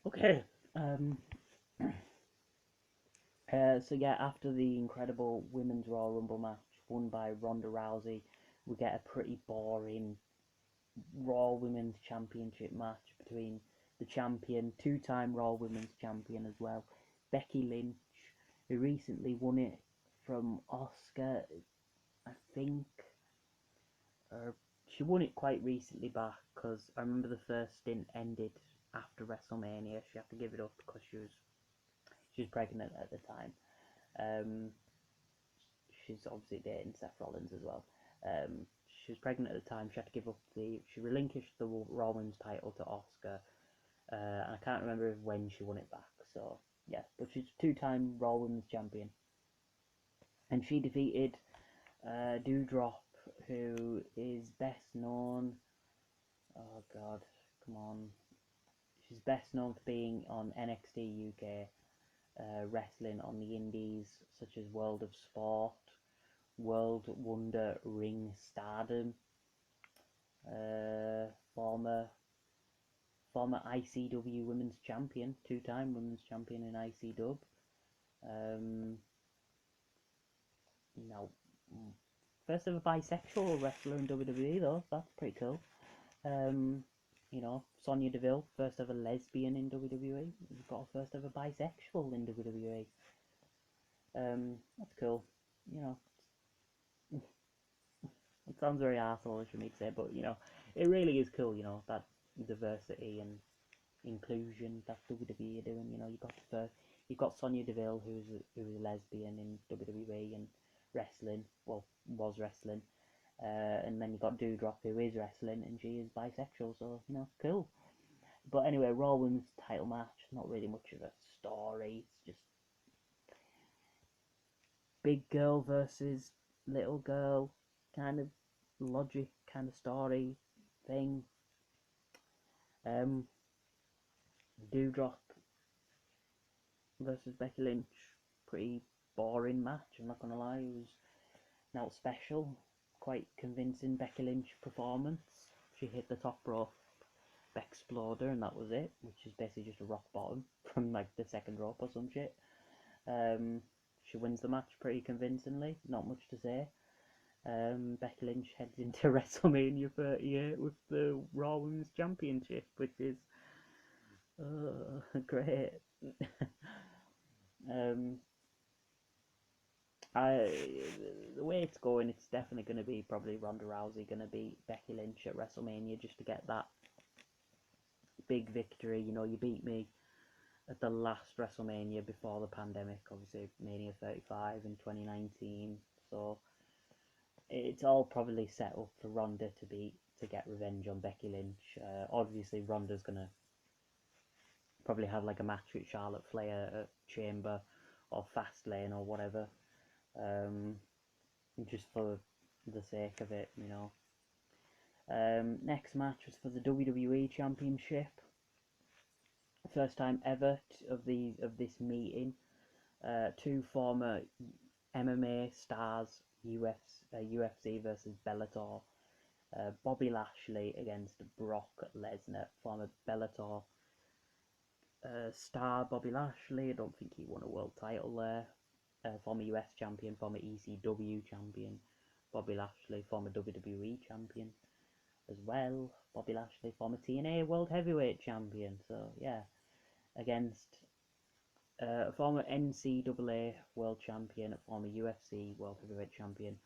Okay. Um. So yeah, after the incredible Women's Royal Rumble match won by Ronda Rousey, we get a pretty boring Raw Women's Championship match between the champion, two-time Raw Women's Champion as well, Becky Lynch, who recently won it from Oscar, I think. Or she won it quite recently back because I remember the first stint ended after WrestleMania. She had to give it up because she was pregnant at the time. Um, she's obviously dating Seth Rollins as well. Um, she was pregnant at the time. She had to give up she relinquished the Raw Women's title to Oscar, and I can't remember when she won it back. So yeah, but she's two-time Raw Women's Champion, and she defeated Doudrop, who is best known. Oh God, come on. She's best known for being on NXT UK, wrestling on the indies such as World of Sport, World Wonder Ring Stardom, uh, former ICW Women's Champion, two-time Women's Champion in ICW. Um, you know, first ever bisexual wrestler in WWE though. That's pretty cool. Um, Sonya Deville, first ever lesbian in WWE. We've got a first ever bisexual in WWE. That's cool. You know, it sounds very arsehole for me to say, but it really is cool. That diversity and inclusion that WWE are doing. You've got Sonya Deville, who's a lesbian in WWE and wrestling. Well, was wrestling. And then you got Doudrop, who is wrestling, and she is bisexual. So cool. But anyway, Raw Women's title match. Not really much of a story. It's just big girl versus little girl kind of logic, kind of story thing. Um, Doudrop versus Becky Lynch. Pretty boring match. I'm not gonna lie. It was not special. Quite convincing Becky Lynch performance. She hit the top rope exploder and that was it, which is basically just a rock bottom from like the second rope or some shit. She wins the match pretty convincingly. Not much to say. Becky Lynch heads into WrestleMania 38 with the Raw Women's Championship, which is great. um, I the way it's going, it's definitely going to be probably Ronda Rousey going to beat Becky Lynch at WrestleMania just to get that big victory. You beat me at the last WrestleMania before the pandemic, obviously Mania 35 in 2019. So it's all probably set up for Ronda to get revenge on Becky Lynch. Obviously, Ronda's gonna probably have like a match with Charlotte Flair at Chamber or Fastlane or whatever, um, just for the sake of it. Next match was for the WWE Championship. First time ever of this meeting. Two former MMA stars, UFC versus Bellator. Bobby Lashley against Brock Lesnar, former Bellator star Bobby Lashley. I don't think he won a world title there. Former US champion, former ECW champion. Bobby Lashley, former WWE champion as well. Bobby Lashley, former TNA World Heavyweight champion. So yeah, against former NCAA World Champion, former UFC World Heavyweight Champion,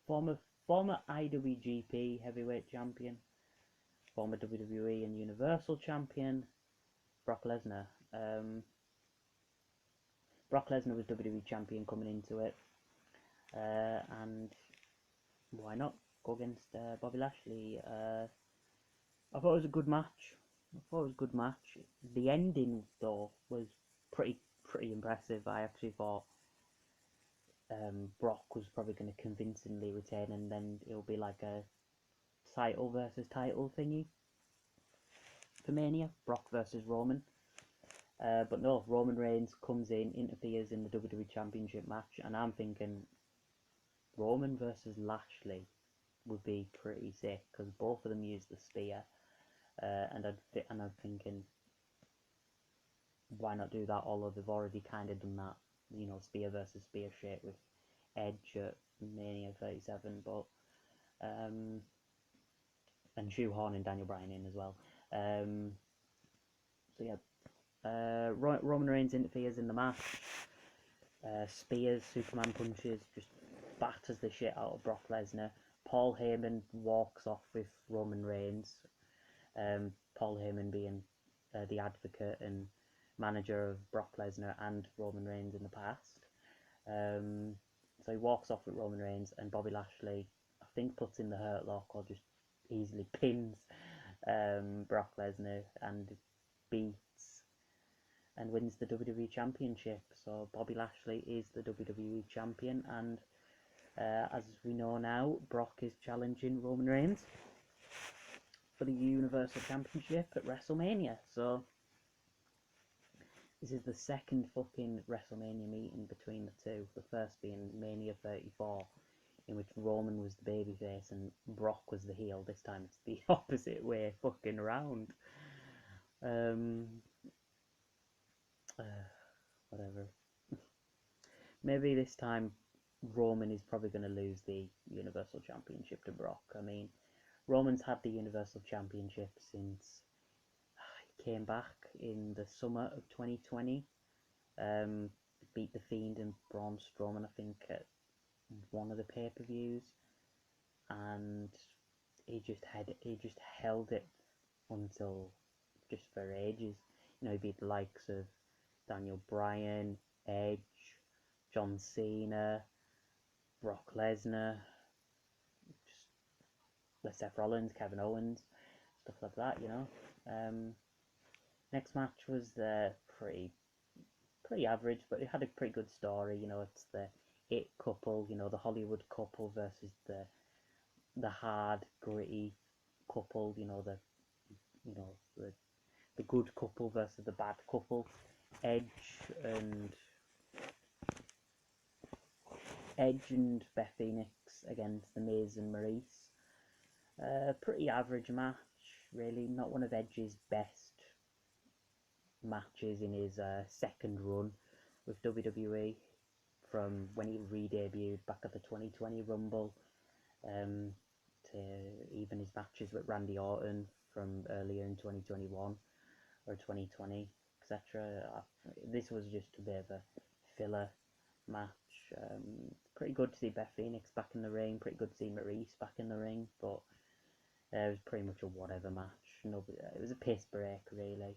former IWGP Heavyweight Champion, former WWE and Universal Champion, Brock Lesnar. Brock Lesnar was WWE Champion coming into it, and why not go against Bobby Lashley? I thought it was a good match. The ending though was pretty impressive. I actually thought Brock was probably going to convincingly retain, and then it'll be like a title versus title thingy for Mania. Brock versus Roman. But no, Roman Reigns comes in, interferes in the WWE Championship match, and I'm thinking Roman versus Lashley would be pretty sick because both of them use the spear, and I'm thinking why not do that? Although they've already kind of done that, you know, spear versus spear shit with Edge at Mania 37, but and shoehorning Daniel Bryan in as well. So yeah, Roman Reigns interferes in the match. Spears, Superman punches, just batters the shit out of Brock Lesnar. Paul Heyman walks off with Roman Reigns. Paul Heyman being the advocate and manager of Brock Lesnar and Roman Reigns in the past. So he walks off with Roman Reigns, and Bobby Lashley, I think, puts in the Hurt Lock or just easily pins Brock Lesnar and beats and wins the WWE Championship. So Bobby Lashley is the WWE Champion, and as we know now, Brock is challenging Roman Reigns for the Universal Championship at WrestleMania. So this is the second fucking WrestleMania meeting between the two. The first being Mania 34, in which Roman was the babyface and Brock was the heel. This time it's the opposite way fucking around. Whatever. Maybe this time Roman is probably going to lose the Universal Championship to Brock. I mean, Roman's had the Universal Championship since he came back in the summer of 2020. Beat The Fiend and Braun Strowman, I think, at one of the pay-per-views, and he just held it until just for ages. You know, he beat the likes of Daniel Bryan, Edge, John Cena, Brock Lesnar, just Seth Rollins, Kevin Owens, stuff like that, you know. Next match was pretty average, but it had a pretty good story. You know, it's the it couple, you know, the Hollywood couple versus the hard, gritty couple. You know, the good couple versus the bad couple. Edge and Beth Phoenix against The Miz and Maryse. Pretty average match, really. Not one of Edge's best matches in his second run with WWE, from when he re-debuted back at the 2020 Rumble, to even his matches with Randy Orton from earlier in 2021 or 2020, etc. This was just a bit of a filler match. Pretty good to see Beth Phoenix back in the ring, pretty good to see Maryse back in the ring, but it was pretty much a whatever match. It was a piss break, really.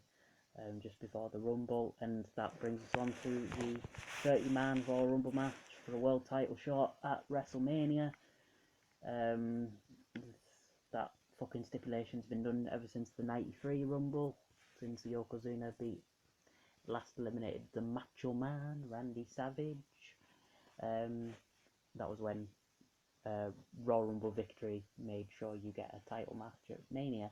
Just before the Rumble, and that brings us on to the 30-man Royal Rumble match for a world title shot at WrestleMania. That fucking stipulation's been done ever since the 93 Rumble, since Yokozuna last eliminated the Macho Man, Randy Savage. That was when Royal Rumble victory made sure you get a title match at Mania.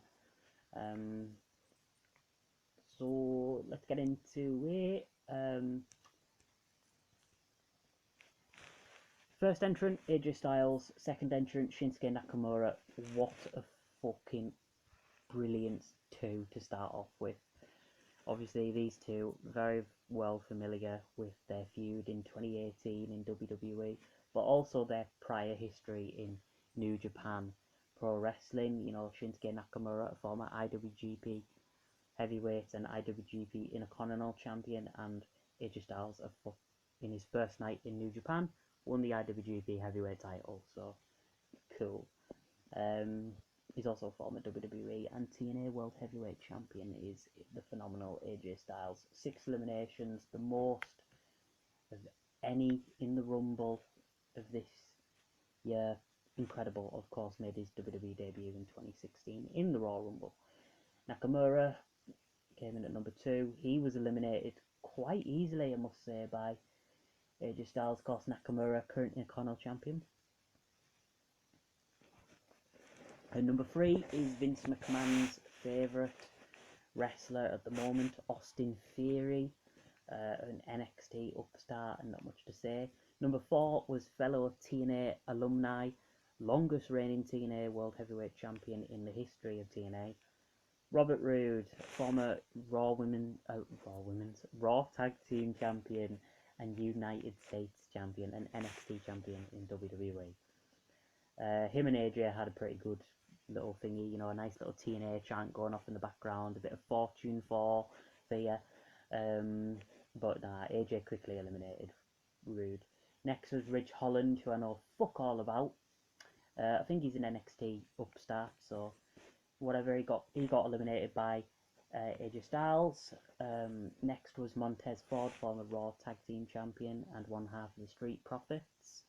So let's get into it. First entrant, AJ Styles. Second entrant, Shinsuke Nakamura. What a fucking brilliant two to start off with. Obviously, these two very well familiar with their feud in 2018 in WWE, but also their prior history in New Japan Pro Wrestling. You know, Shinsuke Nakamura, a former IWGP Heavyweight and IWGP Intercontinental Champion, and AJ Styles, in his first night in New Japan, won the IWGP Heavyweight title, so cool. He's also a former WWE and TNA World Heavyweight Champion, is the phenomenal AJ Styles. 6 eliminations, the most of any in the Rumble of this year. Incredible. Of course, made his WWE debut in 2016 in the Royal Rumble. Nakamura came in at number 2. He was eliminated quite easily, I must say, by AJ Styles. Of course, Nakamura, current Intercontinental Champion. And number 3 is Vince McMahon's favourite wrestler at the moment, Austin Theory, an NXT upstart and not much to say. Number 4 was fellow TNA alumni, longest reigning TNA World Heavyweight Champion in the history of TNA, Robert Roode, former Raw Tag Team Champion and United States Champion and NXT Champion in WWE. Him and AJ had a pretty good little thingy, you know, a nice little TNA chant going off in the background, a bit of Fortune 4 for you. But nah, AJ quickly eliminated Roode. Next was Ridge Holland, who I know fuck all about. I think he's an NXT upstart, so whatever, he got eliminated by AJ Styles. Next was Montez Ford, former Raw Tag Team Champion and one half of the Street Profits.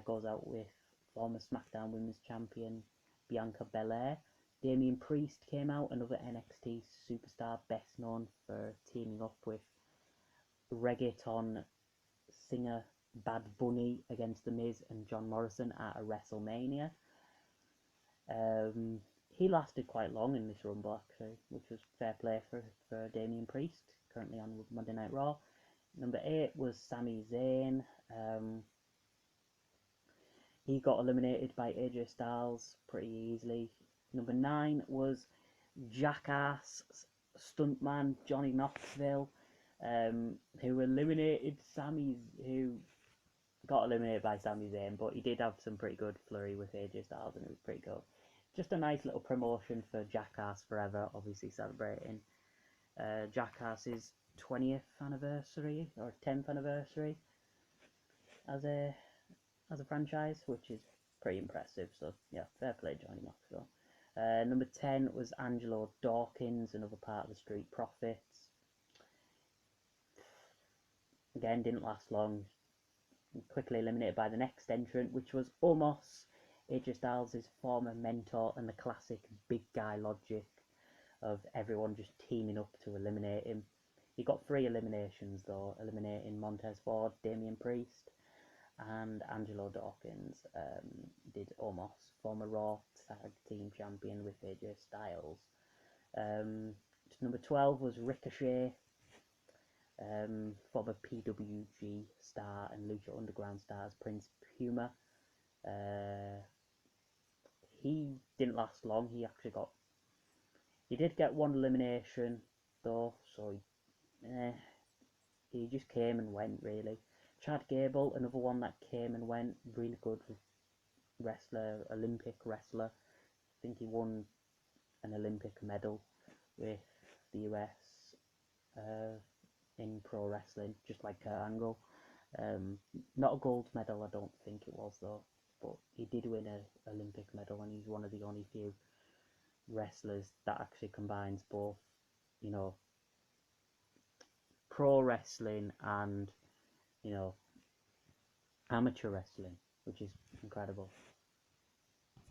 Goes out with former SmackDown Women's Champion Bianca Belair. Damian Priest came out, another NXT superstar, best known for teaming up with reggaeton singer Bad Bunny against The Miz and John Morrison at a WrestleMania. He lasted quite long in this Rumble, actually, which was fair play for Damian Priest, currently on Monday Night Raw. Number 8 was Sami Zayn. He got eliminated by AJ Styles pretty easily. Number 9 was Jackass stuntman Johnny Knoxville, who got eliminated by Sami Zayn, but he did have some pretty good flurry with AJ Styles, and it was pretty cool. Just a nice little promotion for Jackass Forever, obviously celebrating Jackass's 20th anniversary or 10th anniversary as a franchise, which is pretty impressive. So yeah, fair play, Johnny Knoxville. Number 10 was Angelo Dawkins, another part of the Street Profits. Again, didn't last long. Quickly eliminated by the next entrant, which was Omos, AJ Styles' former mentor, and the classic big guy logic of everyone just teaming up to eliminate him. He got 3 eliminations though, eliminating Montez Ford, Damian Priest, and Angelo Dawkins. Did Omos, former Raw Tag Team Champion with AJ Styles. Number 12 was Ricochet, former PWG star and Lucha Underground stars Prince Puma. He didn't last long. He did get 1 elimination though, so he just came and went really. Chad Gable, another one that came and went, really good wrestler, Olympic wrestler. I think he won an Olympic medal with the US in pro wrestling, just like Kurt Angle. Not a gold medal, I don't think it was though, but he did win an Olympic medal, and he's one of the only few wrestlers that actually combines both, you know, pro wrestling and, you know, amateur wrestling, which is incredible.